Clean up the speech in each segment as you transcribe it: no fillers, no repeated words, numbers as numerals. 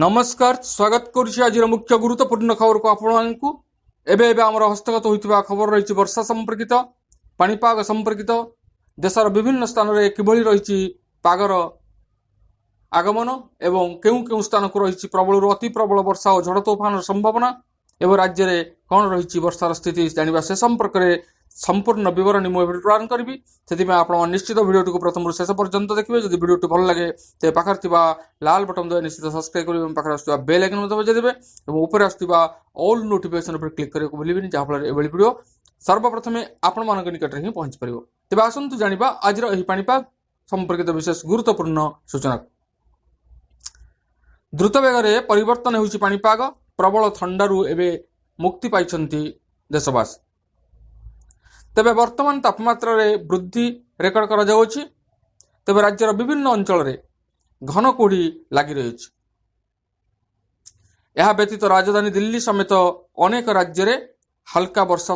नमस्कार स्वागत करुछि आज मुख्य गुरुत्वपूर्ण खबर को आपको एवं आम हस्तगत होता खबर रही वर्षा संपर्कित पाणीपाग संपर्कित देशर विभिन्न स्थान में किभली रही पागर आगमन एवं केउ केउ स्थान को रही प्रबल अति प्रबल वर्षा और झड़ तोफान संभावना एवं राज्य में कौन रही वर्षार स्थिति जाना से संपर्क में संपूर्ण बरणी मुझे प्रदान करी से आप निश्चित भिडियो को प्रथम शेष पर्यंत देखिए जब भिडियो भल लगे तो पाखे लाल बटन दबाई निश्चित सब्सक्राइब करेंगे पाखे आसुवा बेल आइकन बजाइदेवे और ऊपर आसुवा ऑल नोटिफिकेशन पर क्लिक करने को भूलें जहाँफल ये भिडियो सर्वप्रथम आपण मान निकट में पहुंच पार। तेज आसतु जाना आज पाणीपाग संपर्कित विशेष गुरुत्वपूर्ण सूचना। द्रुत बेगर परिवर्तन होती पाणीपाग प्रबल ठंडारू एवं मुक्ति पाई देशवासी। तेबे वर्तमान तापमात्रा वृद्धि रेकर्ड करा जाउछि। तेबे राज्यर विभिन्न अंचल रे घन कुहुड़ी लगी रही। यह व्यतीत राजधानी दिल्ली समेत अनेक राज्य रे हल्का वर्षा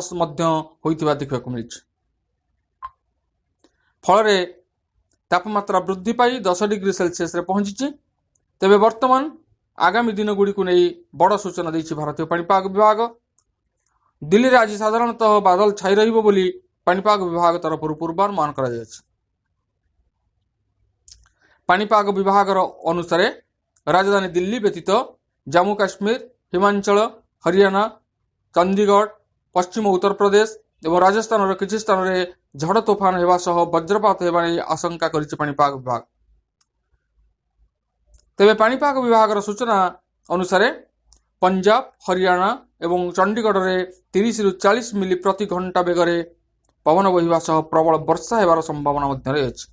होइतिबा देखा मिली। फल तापमात्रा वृद्धि पाई 10 डिग्री सेल्सियस रे पहुंची। तेबे वर्तमान आगामी दिन गुड़ी नहीं बड़ सूचना देछि भारतीय पाणीपाग विभाग। दिल्ली रे आज साधारणतः बादल छाई रहिबो बोली पाणीपाग विभाग तरफ पूर्वानुमान करा जायछि। पाणीपाग विभाग अनुसार राजधानी दिल्ली व्यतीत जम्मू काश्मीर हिमाचल हरियाणा चंडीगढ़ पश्चिम उत्तर प्रदेश और राजस्थान किसी स्थान में झड़ तोफान होगा सह वज्रपात होगा आशंका करिछि पाणीपाग विभाग। तेबे पाणीपाग विभाग सूचना अनुसार पंजाब हरियाणा एवं चंडीगढ़ में 30 ରୁ 40 मिली प्रति घंटा बेगर पवन बहिबा सह प्रबल वर्षा होबार संभावना अछि।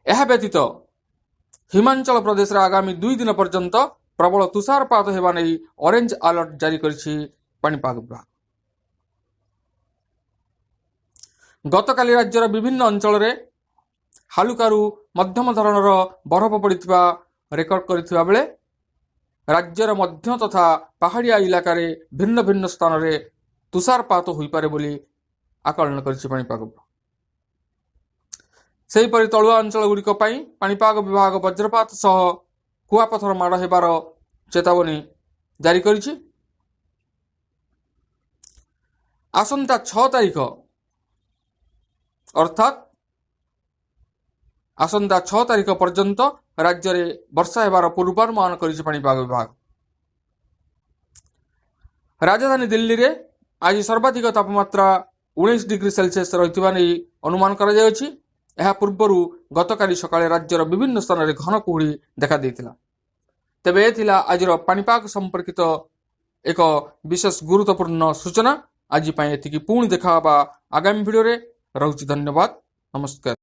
यह व्यतीत हिमाचल प्रदेश आगामी 2 दिन पर्यंत प्रबल तुषारपात होगा नहीं ऑरेंज अलर्ट जारी करिछि पाणीपाग विभाग। गतकाली राज्यर विभिन्न अंचल में हालुकारु मध्यम धरणर बरफ पड़ता रेकर्ड करथिबा बेले राज्यर मध्य तथा पहाड़िया इलाका रे भिन्न भिन्न स्थान में तुषारपात हो पारे बोली आकलन करिछि पाणीपाग विभाग। सेहीपरि तलुआ अंचल गुड़िक पाणीपाग विभाग वज्रपात सह कुआपथर माड़ हेबार चेतावनी जारी करिछि। आसंता 6 तारीख अर्थात आसंता 6 तारीख पर्यंत राज्य में वर्षा होबार पूर्वानुमान करिछि पाणीपाग विभाग। राजधानी दिल्ली रे आज सर्वाधिक तापमात्रा 19 डिग्री सेल्सियस रहितबा नै अनुमान करा जायछि। यह पूर्व गतकाली सकाळे राज्यर विभिन्न स्थान में घन कुहुड़ी देखा देइतिला। तेबे एथिला आज पाणीपाग संपर्कित एक विशेष गुरुत्वपूर्ण सूचना। आज एतिकी पुणी देखा आगामी भिडियो रे। रहुछि धन्यवाद नमस्कार।